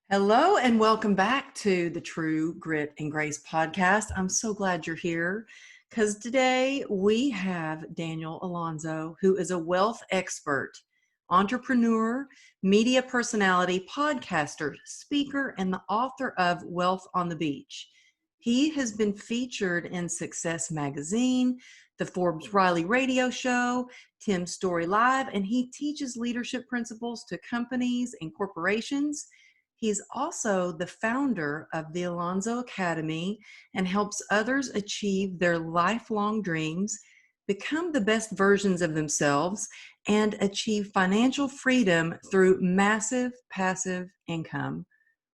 Hello and welcome back to the True Grit and Grace podcast. I'm so glad you're here because today we have Daniel Alonzo, who is a wealth expert, entrepreneur, media personality, podcaster, speaker, and the author of Wealth on the Beach. He has been featured in Success Magazine, the Forbes Riley Radio Show, Tim's Story Live, and he teaches leadership principles to companies and corporations. He's also the founder of the Alonzo Academy and helps others achieve their lifelong dreams, become the best versions of themselves, and achieve financial freedom through massive passive income.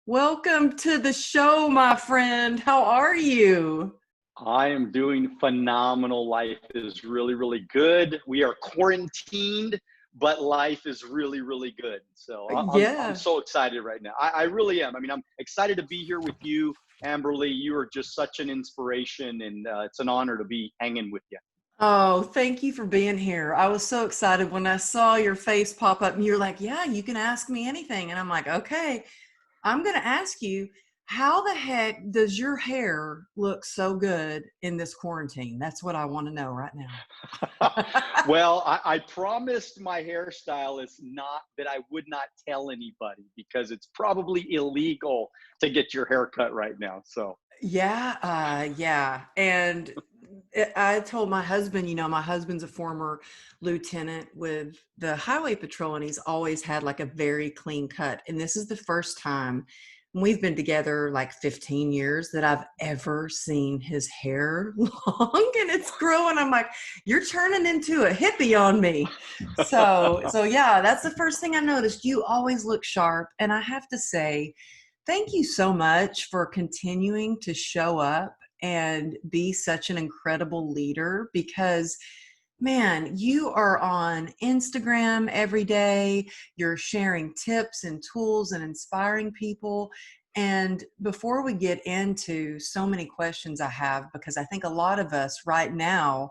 Welcome to the show, my friend. How are you? I am doing phenomenal. Life is really, really good. We are quarantined, but life is really, really good. So I'm so excited right now. I really am. I mean, I'm excited to be here with you, Amberly. You are just such an inspiration, and it's an honor to be hanging with you. Oh, thank you for being here. I was so excited when I saw your face pop up and you're like, yeah, you can ask me anything. And I'm like, okay, I'm going to ask you, how the heck does your hair look so good in this quarantine? That's what I want to know right now. Well, I promised my hairstylist not that I would not tell anybody because it's probably illegal to get your hair cut right now. So Yeah. And I told my husband, my husband's a former lieutenant with the highway patrol, and he's always had like a very clean cut. And this is the first time, we've been together like 15 years, that I've ever seen his hair long and it's growing. I'm like, you're turning into a hippie on me. So yeah, that's the first thing I noticed. You always look sharp. And I have to say, thank you so much for continuing to show up and be such an incredible leader because, man, you are on Instagram every day. You're sharing tips and tools and inspiring people. And before we get into so many questions I have, because I think a lot of us right now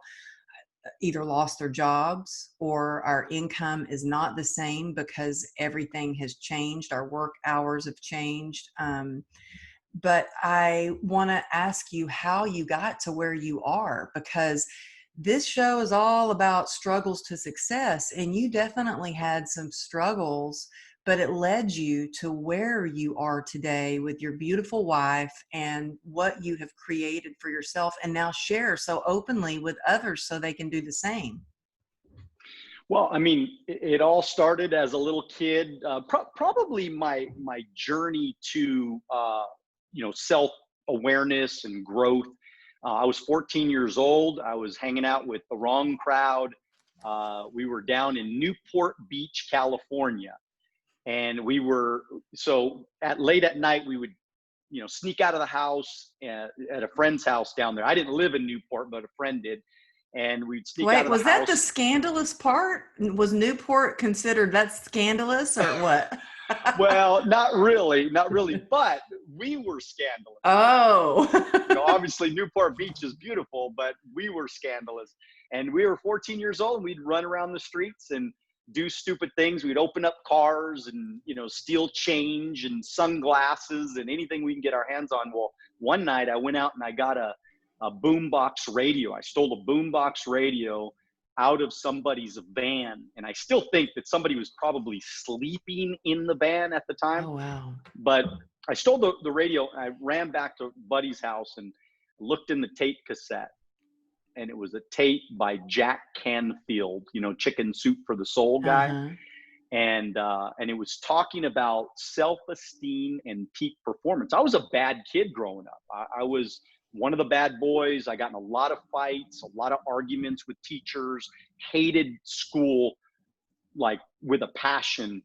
either lost their jobs or our income is not the same because everything has changed. Our work hours have changed. But I want to ask you how you got to where you are, because this show is all about struggles to success. And you definitely had some struggles, but it led you to where you are today with your beautiful wife and what you have created for yourself and now share so openly with others so they can do the same. well, I mean, it all started as a little kid. Probably my journey to self awareness and growth. I was 14 years old. I was hanging out with the wrong crowd. We were down in Newport Beach, California, and we were so at late at night we would sneak out of the house at a friend's house down there. I didn't live in Newport, but a friend did, and we'd sneak out Wait, of the was house. that the scandalous part? Was Newport considered that scandalous or what? Well, not really, but we were scandalous. Oh. Obviously Newport Beach is beautiful, but we were scandalous. And we were 14 years old, and we'd run around the streets and do stupid things. We'd open up cars and, steal change and sunglasses and anything we can get our hands on. Well, one night I went out and I got a boombox radio. I stole a boombox radio out of somebody's van. And I still think that somebody was probably sleeping in the van at the time. Oh, wow. But I stole the radio. I ran back to Buddy's house and looked in the tape cassette. And it was a tape by Jack Canfield, Chicken Soup for the Soul guy. Uh-huh. And it was talking about self-esteem and peak performance. I was a bad kid growing up. I was one of the bad boys. I got in a lot of fights, a lot of arguments with teachers, hated school, like with a passion.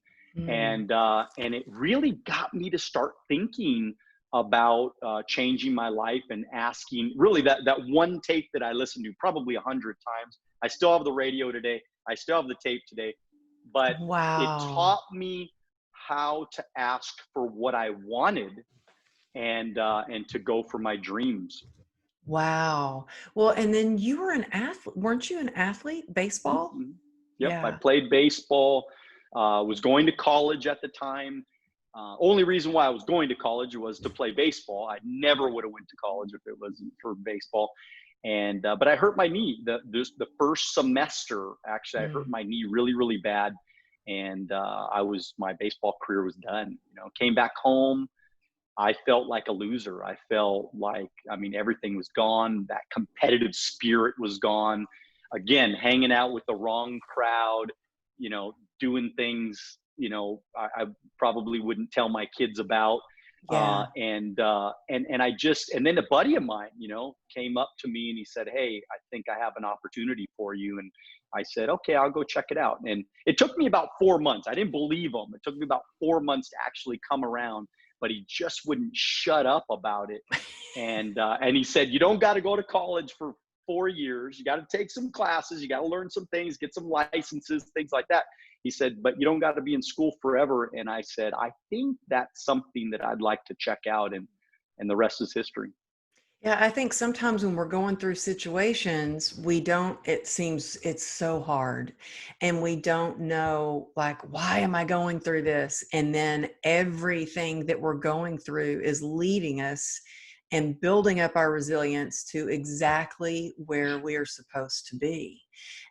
And it really got me to start thinking about changing my life and asking, really that one tape that I listened to probably 100 times. I still have the radio today. I still have the tape today, but Wow. It taught me how to ask for what I wanted and to go for my dreams. Wow. Well, and then you were an athlete, weren't you an athlete, baseball? Mm-hmm. Yep. Yeah. I played baseball, was going to college at the time. Only reason why I was going to college was to play baseball. I never would have went to college if it wasn't for baseball. And but I hurt my knee the first semester. Actually, I hurt Mm. my knee really, really bad, and my baseball career was done. You know, came back home. I felt like a loser. I felt like, I mean, everything was gone. That competitive spirit was gone. Again, hanging out with the wrong crowd, doing things, I probably wouldn't tell my kids about. Yeah. And then a buddy of mine, came up to me and he said, "Hey, I think I have an opportunity for you." And I said, "Okay, I'll go check it out." And it took me about 4 months. I didn't believe him. It took me about 4 months to actually come around, but he just wouldn't shut up about it. And he said, "You don't got to go to college for 4 years. You got to take some classes. You got to learn some things, get some licenses, things like that." He said, "But you don't got to be in school forever." And I said, "I think that's something that I'd like to check out." And the rest is history. Yeah, I think sometimes when we're going through situations, we don't, it seems it's so hard and we don't know, like, why am I going through this? And then everything that we're going through is leading us and building up our resilience to exactly where we are supposed to be.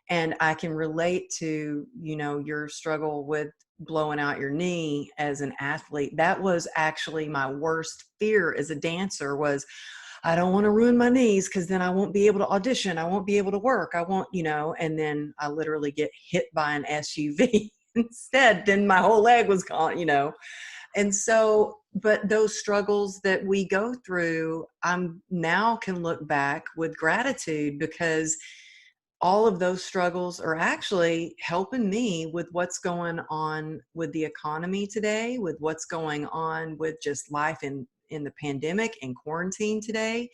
And I can relate to, your struggle with blowing out your knee as an athlete. That was actually my worst fear as a dancer was, I don't want to ruin my knees because then I won't be able to audition. I won't be able to work. I won't, and then I literally get hit by an SUV instead. Then my whole leg was gone. And so, but those struggles that we go through, I'm now can look back with gratitude because all of those struggles are actually helping me with what's going on with the economy today, with what's going on with just life in the pandemic and quarantine today.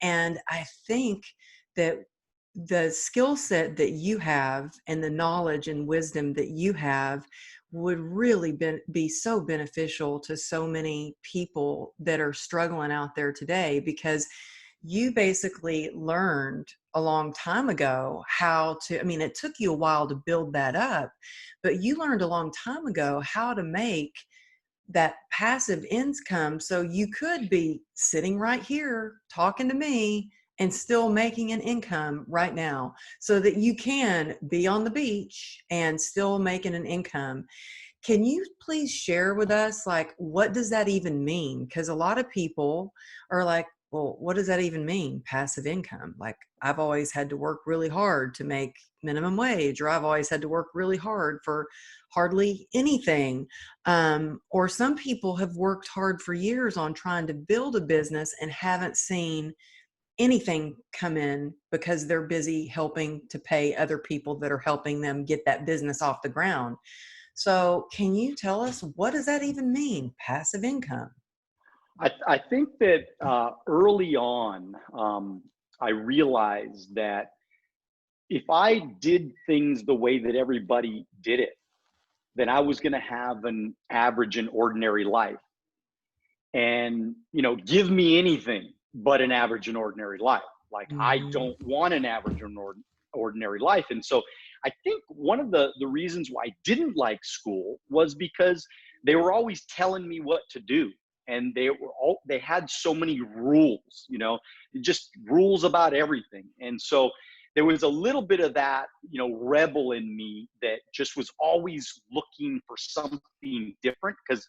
And I think that the skill set that you have and the knowledge and wisdom that you have would really be so beneficial to so many people that are struggling out there today, because you basically learned a long time ago how to, I mean, it took you a while to build that up, but you learned a long time ago how to make that passive income so you could be sitting right here talking to me and still making an income right now so that you can be on the beach and still making an income. Can you please share with us, like, what does that even mean? Because a lot of people are like, well, what does that even mean? Passive income. Like, I've always had to work really hard to make minimum wage, or I've always had to work really hard for hardly anything. Or some people have worked hard for years on trying to build a business and haven't seen anything come in because they're busy helping to pay other people that are helping them get that business off the ground. So can you tell us, what does that even mean, passive income? I think that early on, I realized that if I did things the way that everybody did it, then I was going to have an average and ordinary life. And, give me anything but an average and ordinary life. Like, I Mhm. don't want an average and ordinary life. And so I think one of the reasons why I didn't like school was because they were always telling me what to do. And they had so many rules, just rules about everything. And so there was a little bit of that, rebel in me that just was always looking for something different, because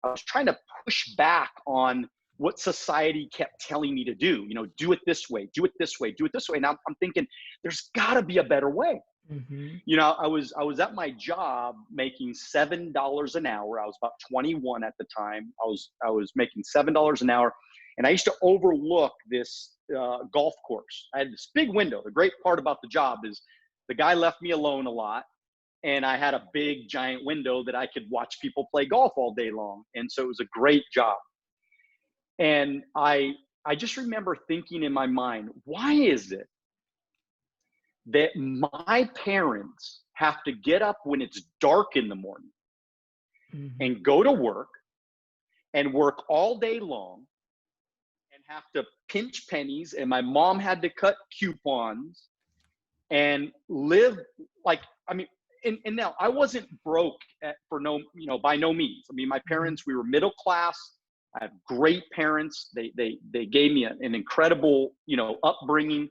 I was trying to push back on what society kept telling me to do. Do it this way, do it this way, do it this way. Now I'm thinking there's got to be a better way. Mhm. I was at my job making $7 an hour. I was about 21 at the time. I was making $7 an hour, and I used to overlook this golf course. I had this big window. The great part about the job is the guy left me alone a lot, and I had a big giant window that I could watch people play golf all day long. And so it was a great job. And I just remember thinking in my mind, why is it that my parents have to get up when it's dark in the morning Mhm. and go to work and work all day long and have to pinch pennies, and my mom had to cut coupons and live like, I mean, and now I wasn't broke for no, by no means. I mean, my Mhm. parents, we were middle class. I have great parents. They gave me an incredible, upbringing.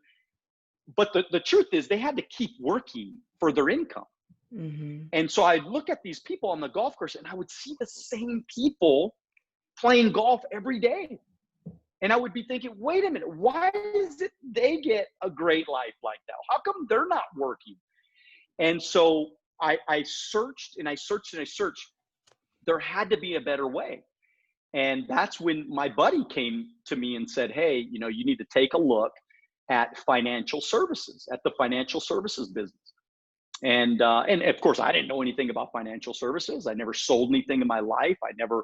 But the truth is they had to keep working for their income. Mhm. And so I look at these people on the golf course and I would see the same people playing golf every day. And I would be thinking, wait a minute, why is it they get a great life like that? How come they're not working? And so I searched and I searched and I searched. There had to be a better way. And that's when my buddy came to me and said, hey, you need to take a look at financial services, at the financial services business. And of course, I didn't know anything about financial services. I never sold anything in my life. I never,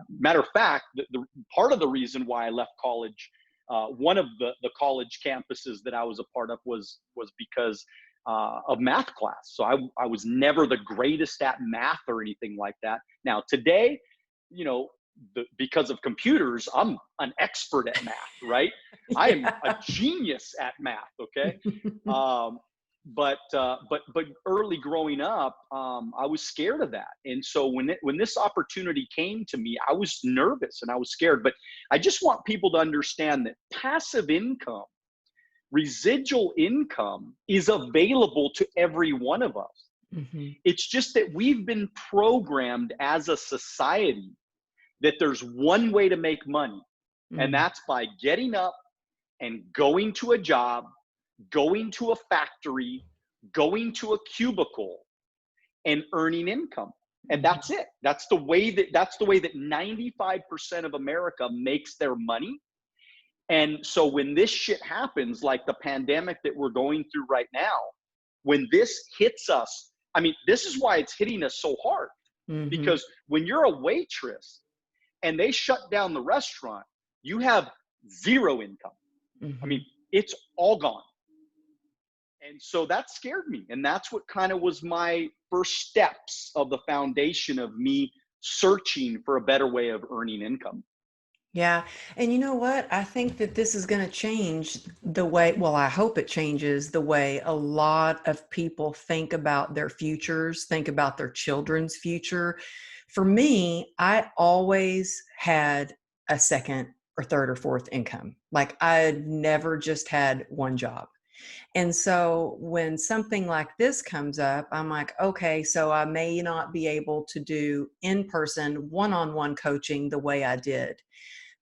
matter of fact, the part of the reason why I left college, one of the college campuses that I was a part of was because of math class. So I was never the greatest at math or anything like that. Now today, because of computers, I'm an expert at math, right? I am a Yeah. genius at math. Okay. Um, but early growing up, I was scared of that. And so when this opportunity came to me, I was nervous and I was scared. But I just want people to understand that passive income, residual income, is available to every one of us. Mhm. It's just that we've been programmed as a society that there's one way to make money, and Mm. that's by getting up and going to a job, going to a factory, going to a cubicle, and earning income. And Mhm. that's it. That's the way that 95% of America makes their money. And so when this shit happens, like the pandemic that we're going through right now, when this hits us, I mean, this is why it's hitting us so hard. Mhm. Because when you're a waitress and they shut down the restaurant, you have zero income. I mean, Mhm. it's all gone. And so that scared me. And that's what kind of was my first steps of the foundation of me searching for a better way of earning income. Yeah. And you know what? I think that this is going to change the way, well, I hope it changes the way a lot of people think about their futures, think about their children's future. For me, I always had a second or third or fourth income. Like I never just had one job. And so when something like this comes up, I'm like, okay, so I may not be able to do in person one on one coaching the way I did,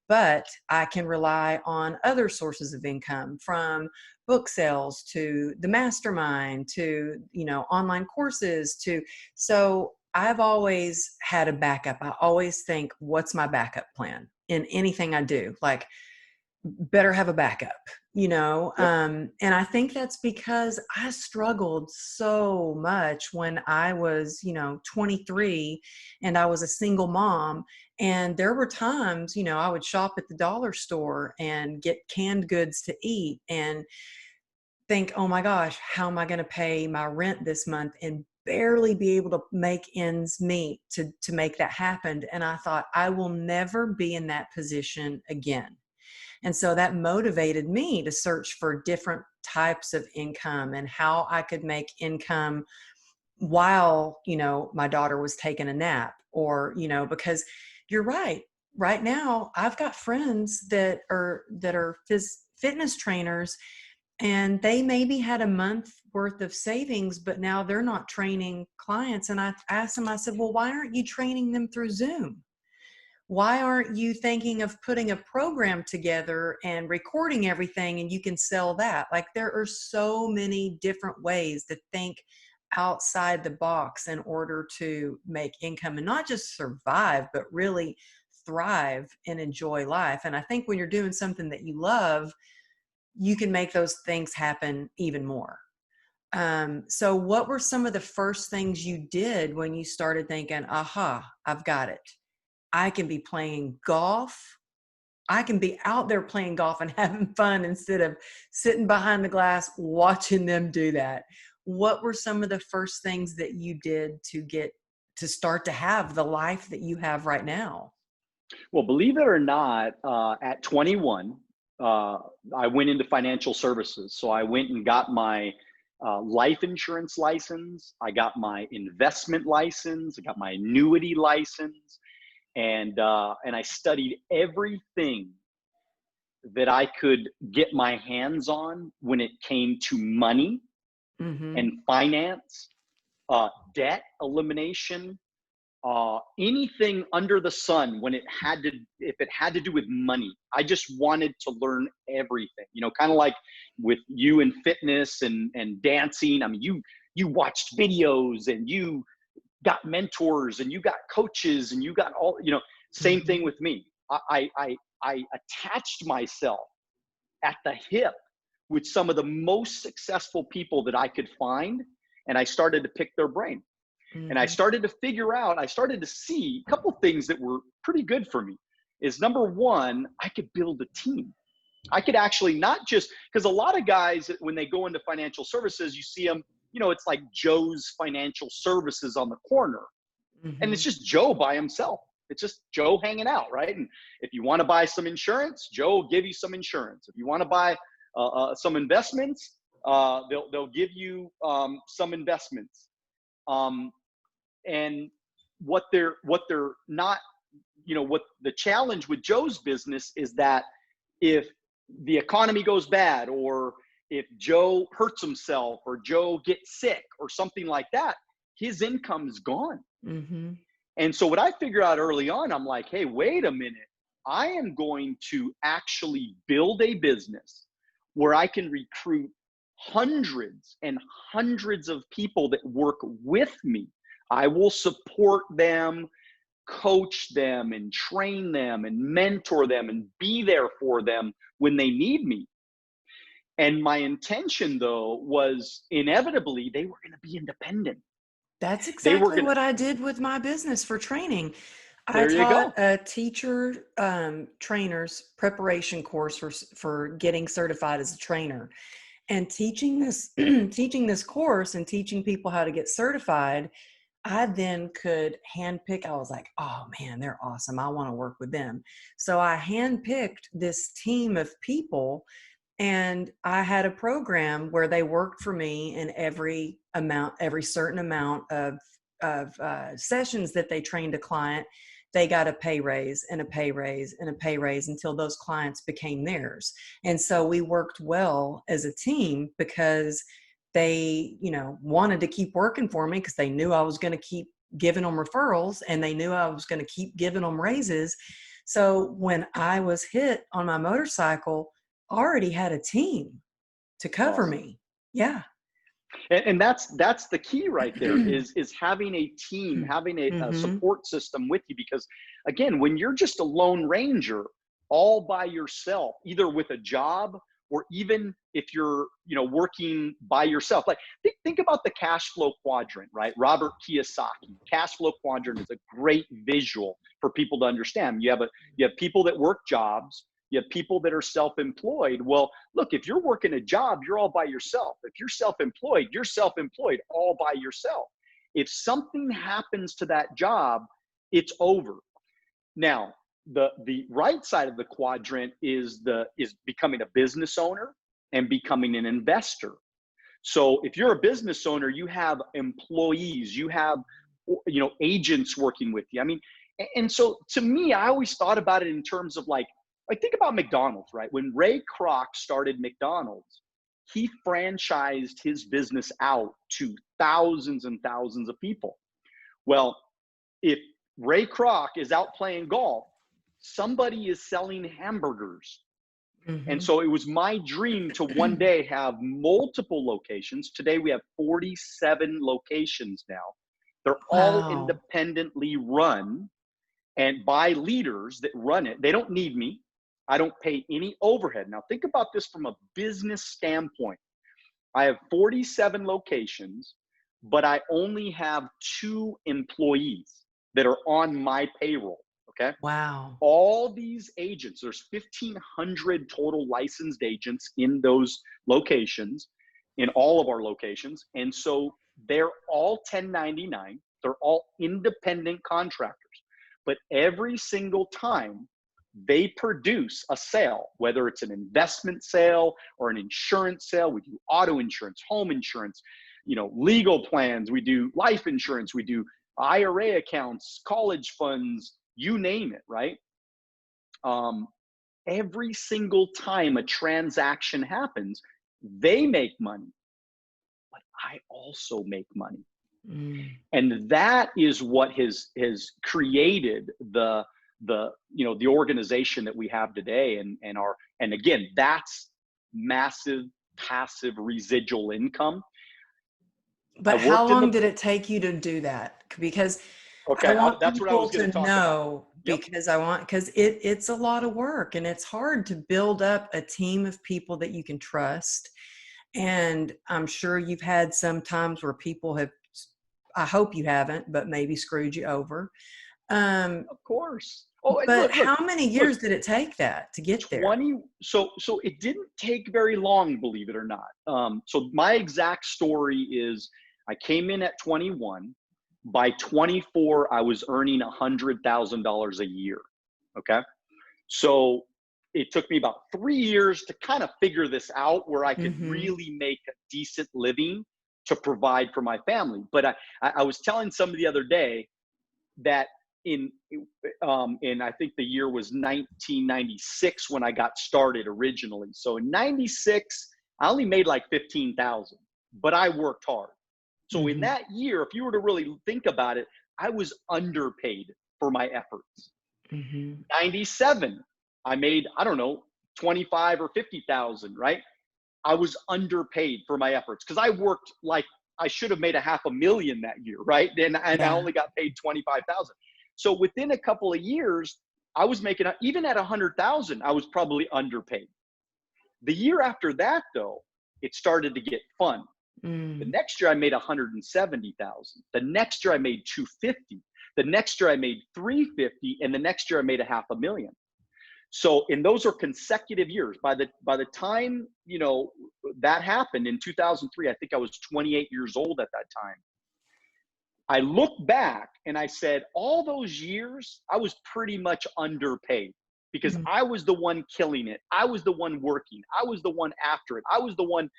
but I can rely on other sources of income, from book sales to the mastermind to, online courses to, so I've always had a backup. I always think, what's my backup plan in anything I do? Like, better have a backup, Yep. and I think that's because I struggled so much when I was 23 and I was a single mom. And there were times, I would shop at the dollar store and get canned goods to eat and think, oh my gosh, how am I going to pay my rent this month, and barely be able to make ends meet to make that happen. And I thought, I will never be in that position again. And so that motivated me to search for different types of income and how I could make income while, my daughter was taking a nap, or, because you're right. Right now, I've got friends that are fitness trainers, and they maybe had a month worth of savings, but now they're not training clients. And I asked them, I said, well, why aren't you training them through Zoom? Why aren't you thinking of putting a program together and recording everything and you can sell that? Like, there are so many different ways to think outside the box in order to make income and not just survive, but really thrive and enjoy life. And I think when you're doing something that you love, you can make those things happen even more. So what were some of the first things you did when you started thinking, aha, I've got it? I can be playing golf. I can be out there playing golf and having fun instead of sitting behind the glass watching them do that. What were some of the first things that you did to start to have the life that you have right now? Well, believe it or not, at 21, uh, I went into financial services. So I went and got my life insurance license. I got my investment license. I got my annuity license, and I studied everything that I could get my hands on when it came to money Mm-hmm. and finance, debt elimination, anything under the sun when if it had to do with money. I just wanted to learn everything, kind of like with you in fitness and dancing. I mean, you watched videos and you got mentors and you got coaches and you got all, same thing Mm-hmm. with me. I attached myself at the hip with some of the most successful people that I could find. And I started to pick their brain. And I Mm-hmm. started to figure out, I started to see a couple things that were pretty good for me. Is number one, I could build a team. I could actually not just, because a lot of guys, when they go into financial services, you see them, it's like Joe's Financial Services on the corner. And Mm-hmm. it's just Joe by himself. It's just Joe hanging out, right? And if you want to buy some insurance, Joe will give you some insurance. If you want to buy some investments, they'll give you some investments. Um, and what they're not, what the challenge with Joe's business is that if the economy goes bad, or if Joe hurts himself, or Joe gets sick or something like that, his income's gone. Mm-hmm. And so what I figured out early on, I'm like, hey, wait a minute. I am going to actually build a business where I can recruit hundreds and hundreds of people that work with me. I will support them, coach them, and train them, and mentor them, and be there for them when they need me. And my intention, though, was inevitably they were going to be independent. That's They were exactly going to, what I did with my business for training. I there you taught go. a teacher trainers preparation course for getting certified as a trainer, and teaching this teaching this course and teaching people how to get certified. I then could handpick. I was like, oh man, they're awesome. I want to work with them. So I handpicked this team of people, and I had a program where they worked for me in every certain amount of sessions that they trained a client. They got a pay raise and a pay raise and a pay raise until those clients became theirs. And so we worked well as a team because they, wanted to keep working for me because they knew I was going to keep giving them referrals, and they knew I was going to keep giving them raises. So when I was hit on my motorcycle, I already had a team to cover Awesome. me. Yeah. And that's the key right there, is having a team, having a Mm-hmm. support system with you. Because again, when you're just a lone ranger all by yourself, either with a job, or even if you're working by yourself, like think about the cash flow quadrant, right? Robert Kiyosaki. Cash flow quadrant is a great visual for people to understand. You have people that work jobs, you have people that are self-employed. Well, look, if you're working a job, you're all by yourself. If you're self-employed, you're self-employed all by yourself. If something happens to that job, it's over. Now, the right side of the quadrant is becoming a business owner and becoming an investor. So if you're a business owner, you have employees, you have agents working with you. I mean, and so to me, I always thought about it in terms of like think about McDonald's, right? When Ray Kroc started McDonald's, he franchised his business out to thousands and thousands of people. Well, if Ray Kroc is out playing golf, somebody is selling hamburgers. And Mm-hmm. so it was my dream to one day have multiple locations. Today we have 47 locations now. They're all Wow. independently run and by leaders that run it. They don't need me. I don't pay any overhead. Now think about this from a business standpoint. I have 47 locations, but I only have 2 employees that are on my payroll. Okay. Wow. All these agents, there's 1,500 total licensed agents in those locations, in all of our locations. And so they're all 1099. They're all independent contractors. But every single time they produce a sale, whether it's an investment sale or an insurance sale. We do auto insurance, home insurance, legal plans. We do life insurance. We do IRA accounts, college funds, you name it, right? Every single time a transaction happens, they make money, but I also make money. And that is what has created the organization that we have today, and again, that's massive passive residual income. But how long did it take you to do that? Because I want that's what I people was going to to talk know, about. because it's a lot of work, and it's hard to build up a team of people that you can trust. And I'm sure you've had some times where people have, I hope you haven't, but maybe screwed you over. Of course. Oh, But look, how many years did it take that to get there? 20. So it didn't take very long, believe it or not. So my exact story is I came in at 21. By 24, I was earning $100,000 a year. Okay. So it took me about 3 years to kind of figure this out, where I could really make a decent living to provide for my family. But I was telling somebody the other day that in I think the year was 1996 when I got started originally. So in 96, I only made like 15,000, but I worked hard. So in that year, if you were to really think about it, I was underpaid for my efforts. 97, I made, I don't know, 25 or 50,000, right? I was underpaid for my efforts because I worked like I should have made $500,000 that year, right? And I only got paid 25,000. So within a couple of years, I was making, even at 100,000, I was probably underpaid. The year after that, though, it started to get fun. The next year I made 170,000. The next year I made 250. The next year I made 350, and the next year I made $500,000. So, and those are consecutive years. By the time, that happened in 2003, I think I was 28 years old at that time. I look back and I said, all those years, I was pretty much underpaid because I was the one killing it. I was the one working. I was the one after it. I was the one,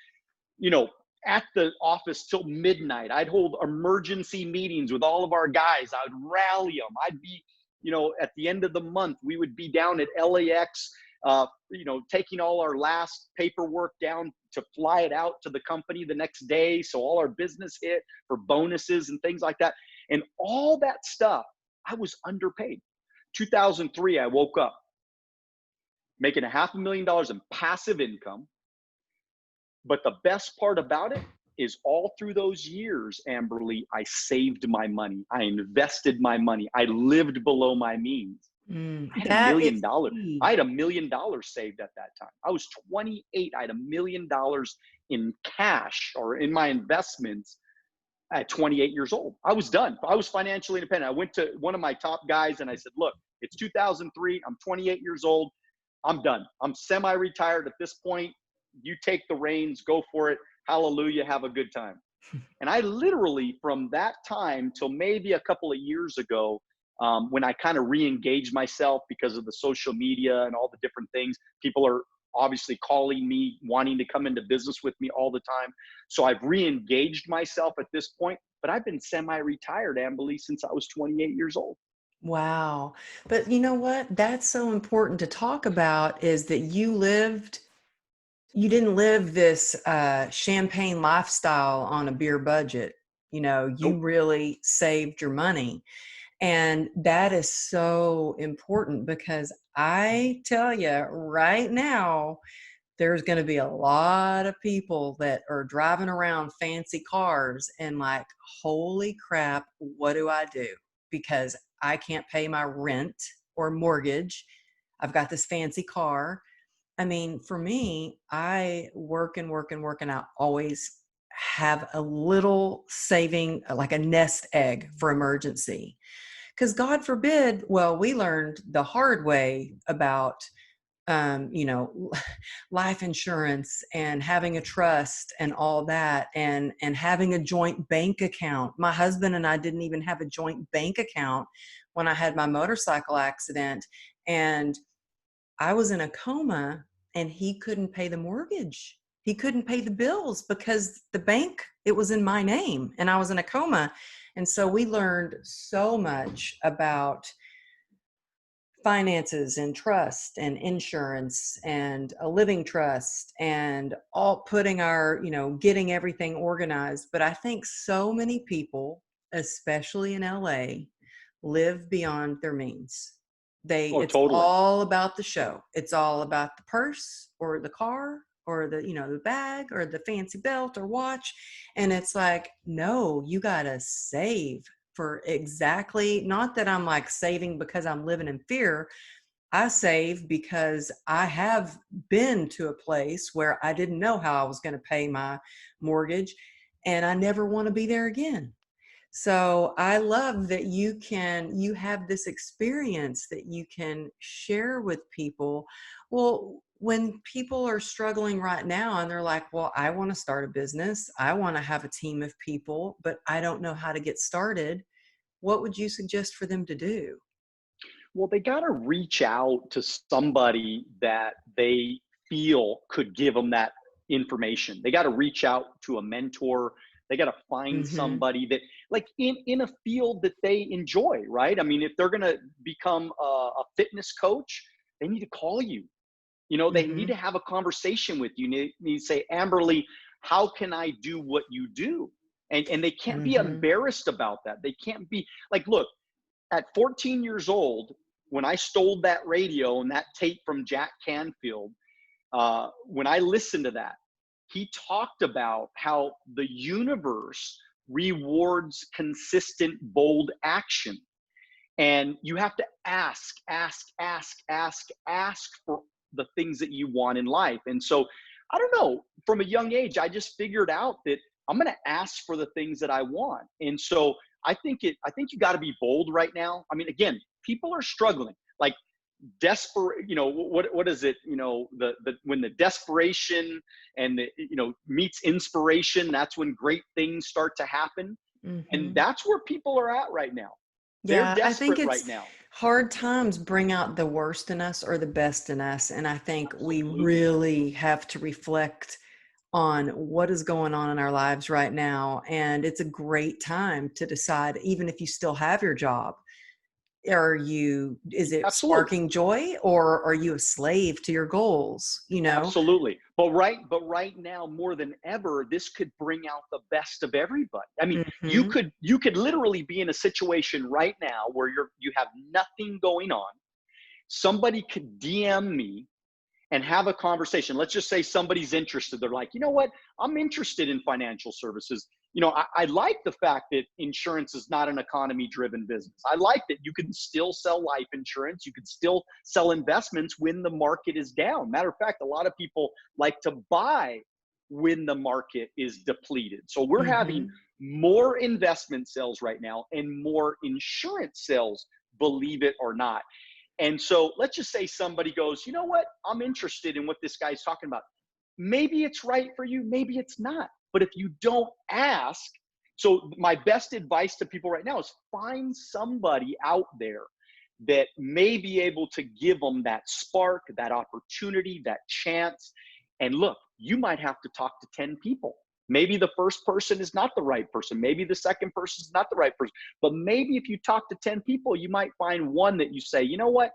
at the office till midnight. I'd hold emergency meetings with all of our guys. I would rally them. I'd be, at the end of the month, we would be down at LAX, taking all our last paperwork down to fly it out to the company the next day. So all our business hit for bonuses and things like that. And all that stuff, I was underpaid. 2003, I woke up making $500,000 in passive income. But the best part about it is all through those years, Amberly, I saved my money. I invested my money. I lived below my means. I had $1 million. I had $1 million saved at that time. I was 28. I had $1 million in cash or in my investments at 28 years old. I was done. I was financially independent. I went to one of my top guys and I said, look, it's 2003. I'm 28 years old. I'm done. I'm semi-retired at this point. You take the reins, go for it. Hallelujah. Have a good time. And I literally, from that time till maybe a couple of years ago, when I kind of re-engaged myself because of the social media and all the different things, people are obviously calling me, wanting to come into business with me all the time. So I've re-engaged myself at this point, but I've been semi-retired, Amberly, since I was 28 years old. Wow. But you know what? That's so important to talk about, is that you didn't live this champagne lifestyle on a beer budget. You really saved your money. And that is so important, because I tell you right now, there's going to be a lot of people that are driving around fancy cars and like, holy crap, what do I do? Because I can't pay my rent or mortgage. I've got this fancy car. I mean, for me, I work and work and work, and I always have a little saving, like a nest egg for emergency. Because God forbid, well, we learned the hard way about, life insurance and having a trust and all that, and having a joint bank account. My husband and I didn't even have a joint bank account when I had my motorcycle accident. And I was in a coma and he couldn't pay the mortgage. He couldn't pay the bills because the bank, it was in my name and I was in a coma. And so we learned so much about finances and trust and insurance and a living trust and all putting our, getting everything organized. But I think so many people, especially in LA, live beyond their means. Oh, It's totally. all about the show. It's all about the purse or the car or the bag or the fancy belt or watch. And it's like, no, you got to save for exactly, not that I'm like saving because I'm living in fear. I save because I have been to a place where I didn't know how I was going to pay my mortgage and I never want to be there again. So I love that you have this experience that you can share with people. Well, when people are struggling right now and they're like, well, I want to start a business, I want to have a team of people, but I don't know how to get started. What would you suggest for them to do? Well, they got to reach out to somebody that they feel could give them that information. They got to reach out to a mentor. They got to find Mhm. somebody that, like, in a field that they enjoy, right? I mean, if they're going to become a fitness coach, they need to call you. They need to Mhm. have a conversation with you. Need to say, Amberly, how can I do what you do? And they can't be Mhm. embarrassed about that. They can't be like, look, at 14 years old, when I stole that radio and that tape from Jack Canfield, when I listened to that, he talked about how the universe rewards consistent, bold action. And you have to ask for the things that you want in life. And so, I don't know, from a young age, I just figured out that I'm going to ask for the things that I want. And so, I think you got to be bold right now. I mean, again, people are struggling. Like, desperate, what is it, the when the desperation and the, meets inspiration, that's when great things start to happen. And Mhm. that's where people are at right now. They're Yeah, I think desperate right it's now. hard times bring out the worst in us or the best in us. And I think we Absolutely. really have to reflect on what is going on in our lives right now. And it's a great time to decide, even if you still have your job, is it Absolutely. sparking joy or are you a slave to your goals? Absolutely. But right now, more than ever, this could bring out the best of everybody. I mean, you Hmm. could you could literally be in a situation right now where you have nothing going on. Somebody could DM me and have a conversation. Let's just say somebody's interested. They're like, you know what? I'm interested in financial services. I like the fact that insurance is not an economy driven business. I like that you can still sell life insurance. You can still sell investments when the market is down. Matter of fact, a lot of people like to buy when the market is depleted. So we're having Hmm. more investment sales right now and more insurance sales, believe it or not. And so let's just say somebody goes, you know what? I'm interested in what this guy's talking about. Maybe it's right for you, maybe it's not. But if you don't ask, so my best advice to people right now is find somebody out there that may be able to give them that spark, that opportunity, that chance. And look, you might have to talk to 10 people. Maybe the first person is not the right person. Maybe the second person is not the right person. But maybe if you talk to 10 people, you might find one that you say, you know what?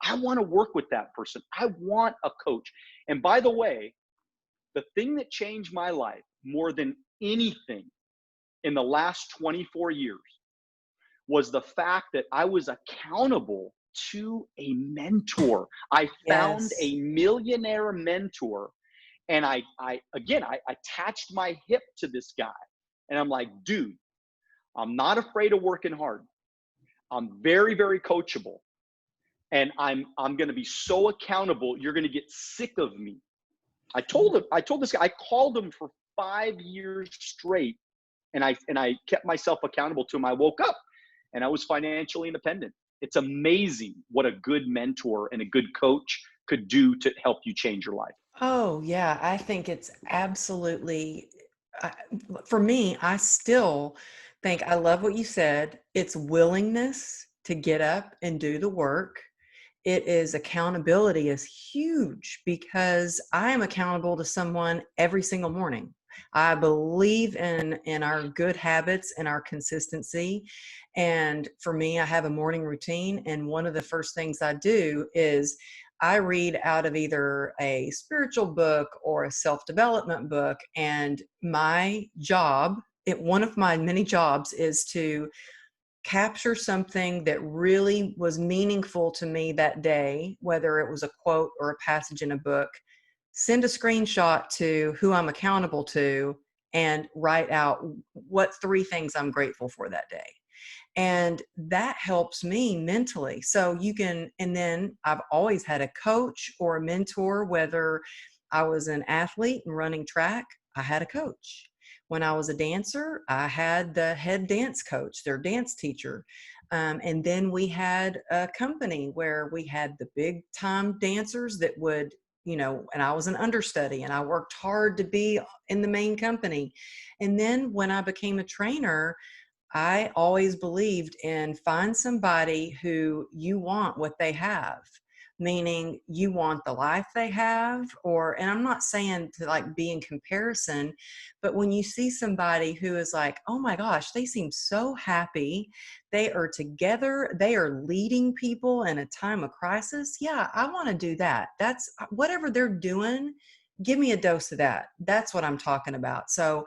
I want to work with that person. I want a coach. And by the way, the thing that changed my life more than anything in the last 24 years was the fact that I was accountable to a mentor. I found Yes. a millionaire mentor, and I attached my hip to this guy. And I'm like, dude, I'm not afraid of working hard. I'm very, very coachable. And I'm going to be so accountable. You're going to get sick of me. I told this guy, I called him for 5 years straight, and I kept myself accountable to him. I woke up and I was financially independent. It's amazing what a good mentor and a good coach could do to help you change your life. Oh, yeah. I think it's absolutely, I- for me, I still think I love what you said. It's willingness to get up and do the work. it is accountability is huge because I am accountable to someone every single morning. I believe in our good habits and our consistency. And for me, I have a morning routine. And one of the first things I do is I read out of either a spiritual book or a self-development book. And my job, one of my many jobs is to capture something that really was meaningful to me that day, whether it was a quote or a passage in a book, send a screenshot to who I'm accountable to, and write out what 3 things I'm grateful for that day. And that helps me mentally. So you can, and then I've always had a coach or a mentor, whether I was an athlete and running track, I had a coach. When I was a dancer, I had the head dance coach, their dance teacher. And then we had a company where we had the big time dancers that would, and I was an understudy and I worked hard to be in the main company. And then when I became a trainer, I always believed in find somebody who you want what they have, meaning you want the life they have, and I'm not saying to like be in comparison, but when you see somebody who is like, oh my gosh, they seem so happy, they are together, they are leading people in a time of crisis. Yeah, I want to do that. That's whatever they're doing. Give me a dose of that. That's what I'm talking about. So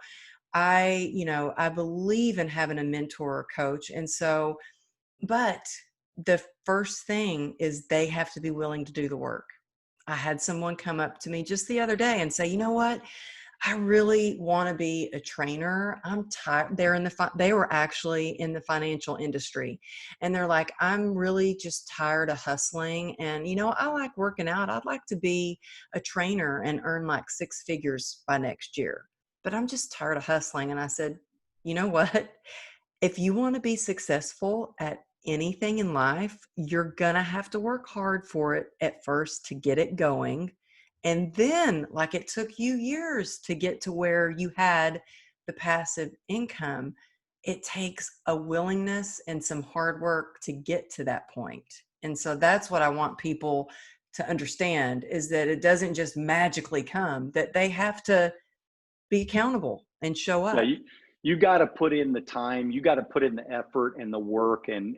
I believe in having a mentor or coach. And so, but the first thing is they have to be willing to do the work. I had someone come up to me just the other day and say, you know what? I really want to be a trainer. I'm tired. They were actually in the financial industry. And they're like, I'm really just tired of hustling. And, I like working out. I'd like to be a trainer and earn like 6 figures by next year, but I'm just tired of hustling. And I said, you know what? If you want to be successful at anything in life, you're going to have to work hard for it at first to get it going. And then, like it took you years to get to where you had the passive income, it takes a willingness and some hard work to get to that point. And so that's what I want people to understand, is that it doesn't just magically come, that they have to be accountable and show Yeah, up. you got to put in the time, you got to put in the effort and the work, and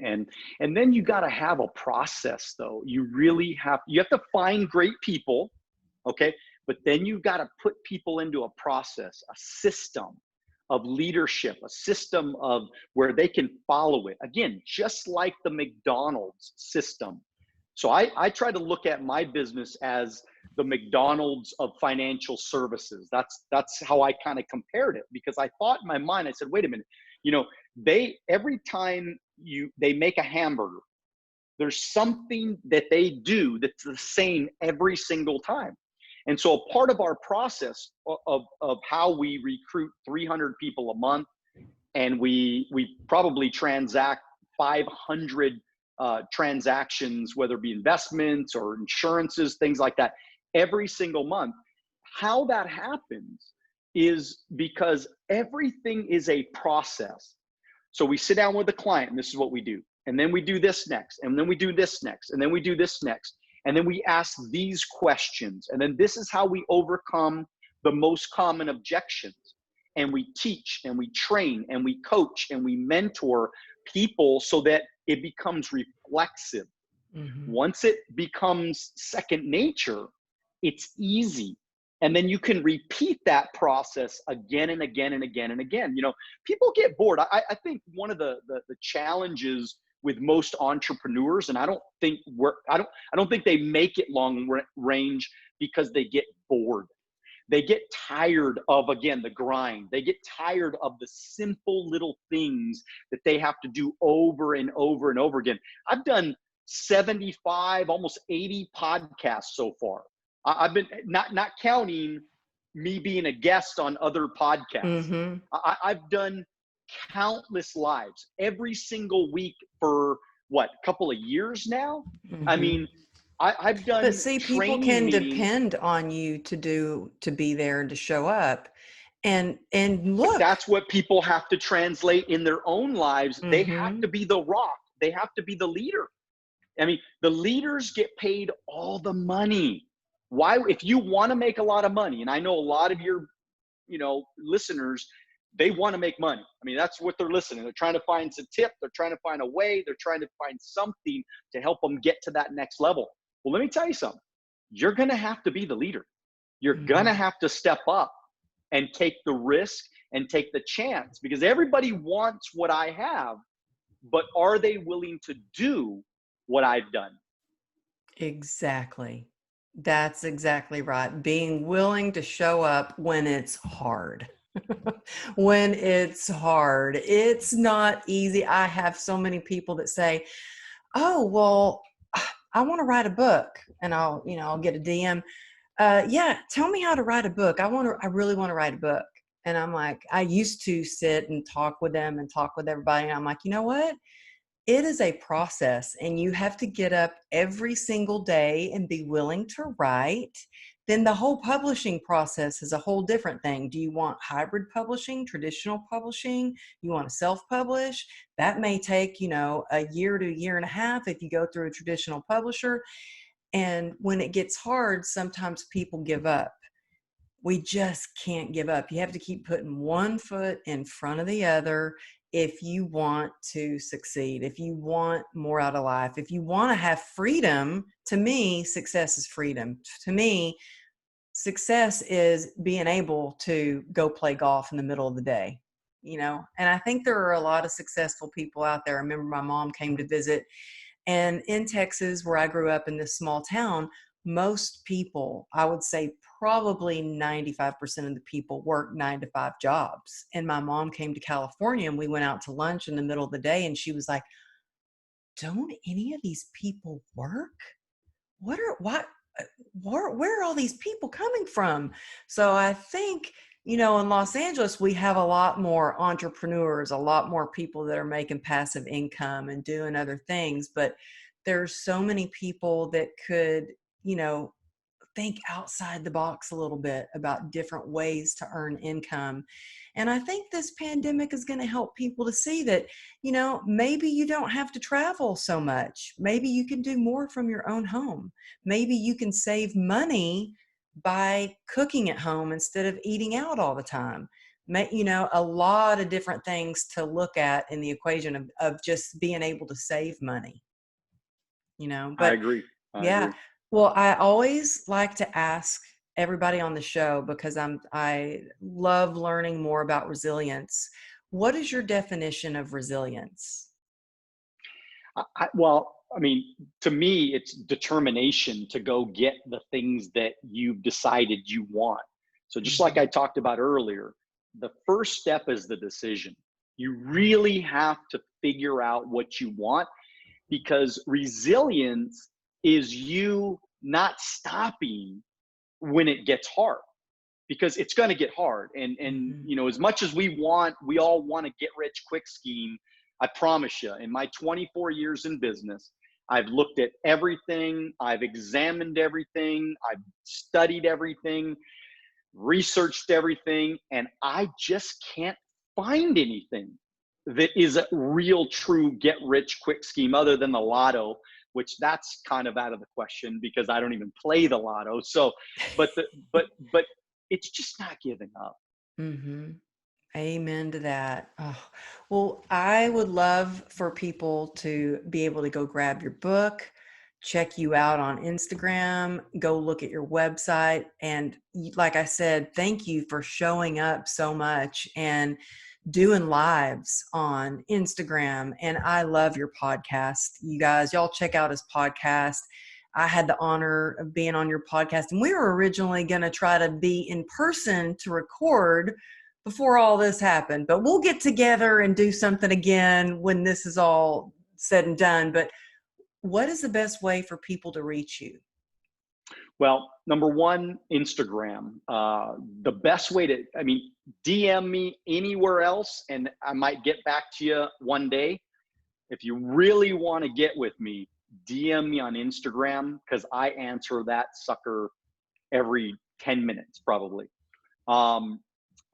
then you got to have a process. Though you have to find great people, okay, but then you got to put people into a process, a system of leadership, a system of where they can follow it, again, just like the McDonald's system. So I try to look at my business as the McDonald's of financial services. That's how I kind of compared it, because I thought in my mind, I said, wait a minute, they every time they make a hamburger, there's something that they do that's the same every single time. And so a part of our process of how we recruit 300 people a month, and we probably transact 500 transactions, whether it be investments or insurances, things like that, every single month. How that happens is because everything is a process. So we sit down with the client, and this is what we do. And then we do this next, and then we do this next, and then we do this next. And then we ask these questions. And then this is how we overcome the most common objections. And we teach and we train and we coach and we mentor people so that it becomes reflexive. Mm-hmm. Once it becomes second nature, it's easy. And then you can repeat that process again and again and again and again. People get bored. I think one of the challenges with most entrepreneurs, and I don't think they make it long range, because they get bored. They get tired of, again, the grind. They get tired of the simple little things that they have to do over and over and over again. I've done 75, almost 80 podcasts so far. I've been not counting me being a guest on other podcasts. Mm-hmm. I've done countless lives every single week for a couple of years now. I Mm-hmm. mean, I've But done see, people training can meetings, depend on you to be there and to show up. And but look. that's what people have to translate in their own lives. They have Mm-hmm. to be the rock. They have to be the leader. I mean, the leaders get paid all the money. Why, if you want to make a lot of money, and I know a lot of your, listeners, they want to make money. I mean, that's what they're listening. They're trying to find a tip. They're trying to find a way. They're trying to find something to help them get to that next level. Well, let me tell you something. You're going to have to be the leader. You're going to Mhm. have to step up and take the risk and take the chance, because everybody wants what I have, but are they willing to do what I've done? Exactly. That's exactly right. Being willing to show up when it's hard. When it's hard. It's not easy. I have so many people that say, "Oh, well, I want to write a book." And I'll get a DM. Yeah, tell me how to write a book. I really want to write a book. And I'm like, I used to sit and talk with them and talk with everybody. And I'm like, you know what? It is a process, and you have to get up every single day and be willing to write. Then the whole publishing process is a whole different thing. Do you want hybrid publishing, traditional publishing? You want to self-publish? That may take, a year to a year and a half if you go through a traditional publisher. And when it gets hard, sometimes people give up. We just can't give up. You have to keep putting one foot in front of the other if you want to succeed, if you want more out of life, if you want to have freedom. To me, success is freedom. To me, success is being able to go play golf in the middle of the day, and I think there are a lot of successful people out there. I remember my mom came to visit, and in Texas, where I grew up in this small town, most people, I would say probably 95% of the people work 9 to 5 jobs. And my mom came to California and we went out to lunch in the middle of the day. And she was like, don't any of these people work? Uh, where are all these people coming from? So I think, in Los Angeles, we have a lot more entrepreneurs, a lot more people that are making passive income and doing other things. But there's so many people that could, you know, think outside the box a little bit about different ways to earn income. And I think this pandemic is going to help people to see that, maybe you don't have to travel so much. Maybe you can do more from your own home. Maybe you can save money by cooking at home instead of eating out all the time. A lot of different things to look at in the equation of just being able to save money, I but agree. I yeah. agree. Well, I always like to ask everybody on the show, because I love learning more about resilience. What is your definition of resilience? Well, I mean, to me, it's determination to go get the things that you've decided you want. So, just like Mhm. I talked about earlier, the first step is the decision. You really have to figure out what you want, because resilience is you not stopping when it gets hard, because it's going to get hard. And Mhm. as much as we all want a get rich quick scheme. I promise you, in my 24 years in business, I've looked at everything, I've examined everything, I've studied everything, researched everything, and I just can't find anything that is a real true get rich quick scheme other than the lotto, which that's kind of out of the question because I don't even play the lotto. So, but the but it's just not giving up. Mhm. Amen to that. Oh, well, I would love for people to be able to go grab your book, check you out on Instagram, go look at your website. And like I said, thank you for showing up so much and doing lives on Instagram. And I love your podcast. You guys, y'all check out his podcast. I had the honor of being on your podcast, and we were originally going to try to be in person to record before all this happened, but we'll get together and do something again when this is all said and done. But what is the best way for people to reach you? Well, number one, Instagram. The best way to, I mean, DM me anywhere else, and I might get back to you one day. If you really want to get with me, DM me on Instagram, because I answer that sucker every 10 minutes probably. Um,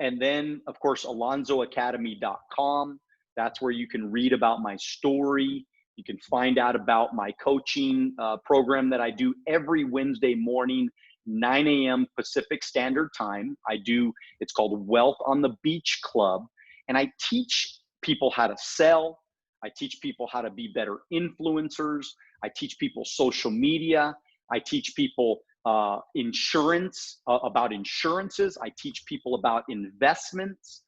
and then, of course, alonzoacademy.com. That's where you can read about my story. You can find out about my coaching program that I do every Wednesday morning, 9 a.m. Pacific Standard Time. It's called Wealth on the Beach Club. And I teach people how to sell. I teach people how to be better influencers. I teach people social media. I teach people insurance, about insurances. I teach people about investments,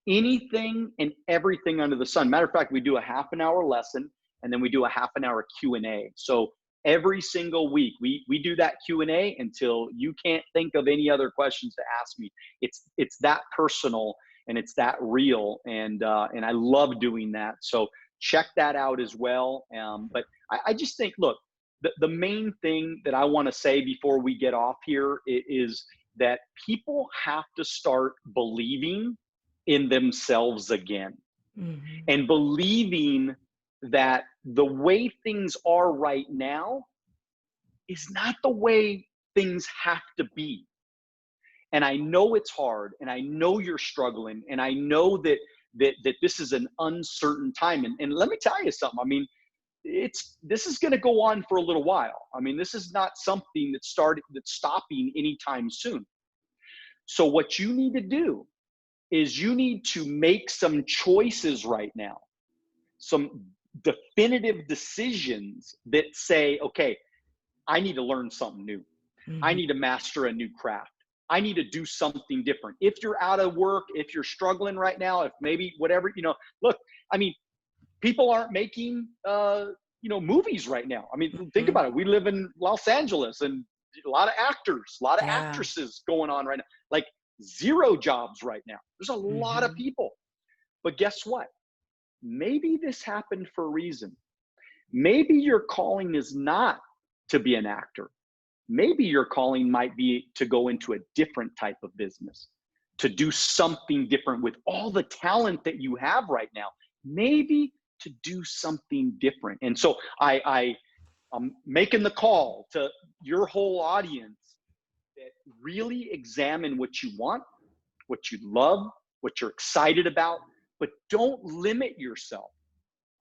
anything and everything under the sun. Matter of fact, we do a half an hour lesson and then we do a half an hour Q&A. So every single week we do that Q&A until you can't think of any other questions to ask me. It's that personal and it's that real, and I love doing that. So check that out as well. But I just think, look, the main thing that I want to say before we get off here is that people have to start believing in themselves again, and believing that the way things are right now is not the way things have to be. And I know it's hard, and I know you're struggling, and I know that this is an uncertain time. And let me tell you something. I mean, this is going to go on for a little while. I mean, this is not something that's stopping anytime soon. So what you need to do is you need to make some choices right now, some definitive decisions that say, okay, I need to learn something new. I need to master a new craft. I need to do something different. If you're out of work, if you're struggling right now, if maybe whatever, look, I mean, people aren't making, movies right now. I mean, think about it. We live in Los Angeles, and a lot of actors, a lot of actresses going on right now, like zero jobs right now. There's a lot of people. But guess what? Maybe this happened for a reason. Maybe your calling is not to be an actor. Maybe your calling might be to go into a different type of business, to do something different with all the talent that you have right now. Maybe to do something different. And so I'm making the call to your whole audience that really examine what you want, what you love, what you're excited about, but don't limit yourself.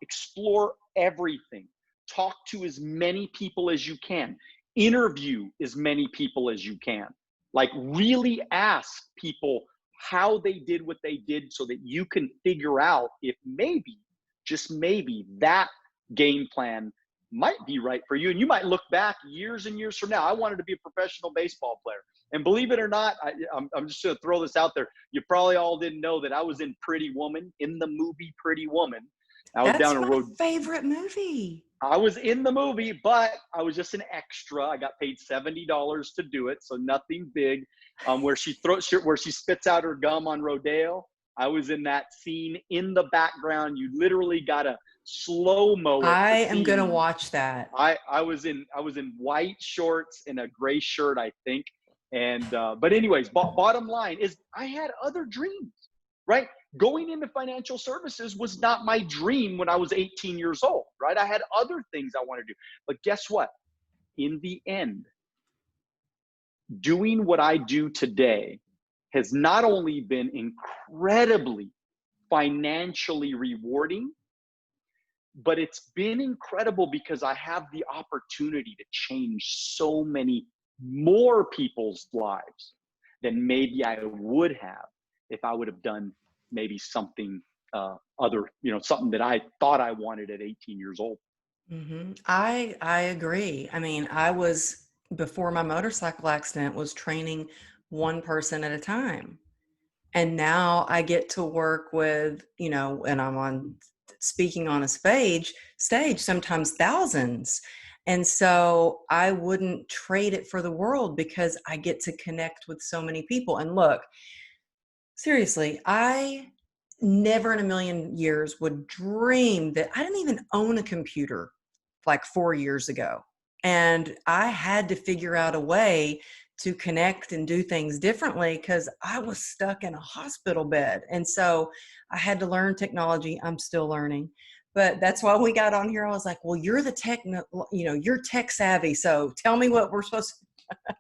Explore everything. Talk to as many people as you can. Interview as many people as you can. Like, really ask people how they did what they did so that you can figure out if maybe, just maybe, that game plan might be right for you. And you might look back years and years from now. I wanted to be a professional baseball player. And believe it or not, I'm just going to throw this out there. You probably all didn't know that I was in Pretty Woman, in the movie Pretty Woman. I was That's down a my road. favorite movie. I was in the movie, but I was just an extra. I got paid $70 to do it, so nothing big. Where she spits out her gum on Rodeo. I was in that scene in the background. You literally got to slow mo it. I am going to watch that. I was in white shorts and a gray shirt, I think. And but anyways, bottom line is I had other dreams, right? Going into financial services was not my dream when I was 18 years old, right? I had other things I wanted to do. But guess what? In the end, doing what I do today has not only been incredibly financially rewarding, but it's been incredible because I have the opportunity to change so many more people's lives than maybe I would have if I would have done maybe something other, something that I thought I wanted at 18 years old. I agree. I mean, before my motorcycle accident, was training one person at a time. And now I get to work with, and I'm speaking on a stage, sometimes thousands. And so I wouldn't trade it for the world because I get to connect with so many people. And look, seriously, I never in a million years would dream that I didn't even own a computer like 4 years ago. And I had to figure out a way to connect and do things differently because I was stuck in a hospital bed. And so I had to learn technology. I'm still learning. But that's why we got on here. I was like, well, you're you're tech savvy. So tell me what we're supposed to.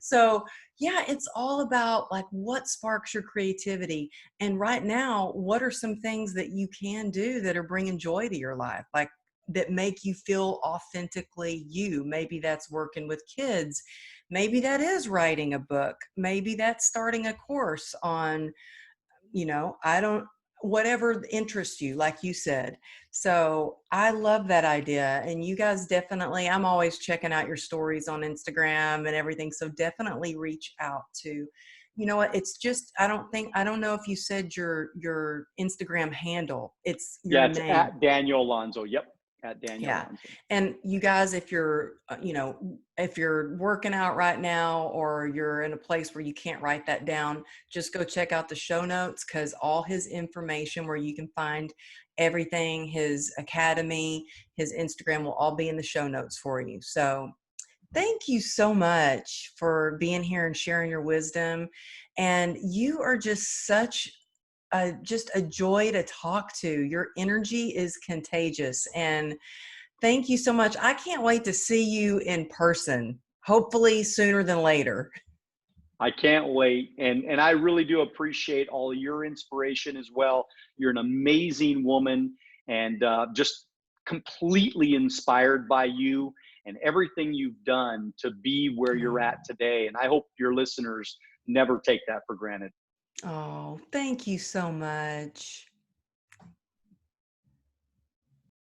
So yeah, it's all about like what sparks your creativity. And right now, what are some things that you can do that are bringing joy to your life? Like, that make you feel authentically you. Maybe that's working with kids. Maybe that is writing a book. Maybe that's starting a course on, I don't, whatever interests you, like you said. So I love that idea. And you guys definitely, I'm always checking out your stories on Instagram and everything. So definitely reach out to, you know what, it's just, I don't know if you said your Instagram handle, it's your Yeah, it's name. at Daniel Alonzo. Yep, at Daniel Yeah. Alonzo. And you guys, if you're, if you're working out right now or you're in a place where you can't write that down, just go check out the show notes because all his information where you can find everything, his academy, his Instagram will all be in the show notes for you. So thank you so much for being here and sharing your wisdom. And you are just a joy to talk to. Your energy is contagious, and thank you so much. I can't wait to see you in person, hopefully sooner than later. I can't wait. And I really do appreciate all your inspiration as well. You're an amazing woman, and just completely inspired by you and everything you've done to be where you're Oh, at today. And I hope your listeners never take that for granted. oh, thank you so much.